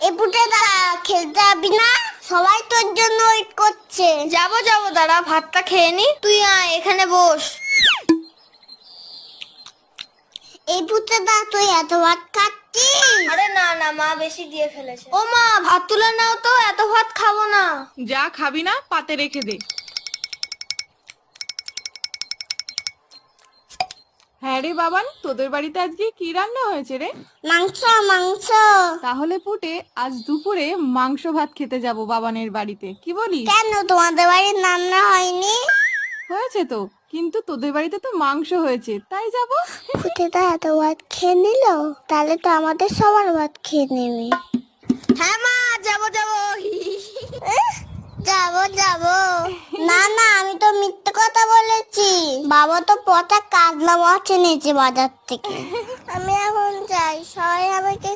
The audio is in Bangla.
এ পুটে দাঁড়া, খেলতে যাবি না? সবাই তোর জন্য ওয়েট করছে। যাবো দাঁড়া, ভাতটা খেয়ে নি। তুই আয়, এখানে বস। এই পুটে দা, তুই এত ভাত খাচ্ছিস? আরে না মা বেশি দিয়ে ফেলেছে। ও মা, ভাত তুলে নাও তো, এত ভাত খাবো না। যা খাবি না পাতে রেখে দে। হ্যাঁ রে বাবান, তোদের বাড়িতে আজকে কি রান্না হয়েছে রে? মাংস মাংস। তাহলে পুটে আজ দুপুরে মাংস ভাত খেতে যাব বাবানের বাড়িতে, কি বলিস? কেন, তোমাদের বাড়ির রান্না হয়নি? হয়েছে তো, কিন্তু তোদের বাড়িতে তো মাংস হয়েছে, তাই যাব। পুটেদা এত ভাত খেয়ে নিল, তাহলে তো আমাদের সবার ভাত খেয়ে নেবে। হ্যাঁ মা, যাবো যাবো যাবো। না না, আমি তো মিথ্যে কথা বলেছি। বাবা তো পচা কাতলা মাছ এনেছে বাজার থেকে। আমি এখন যাই, সবাই আমাকে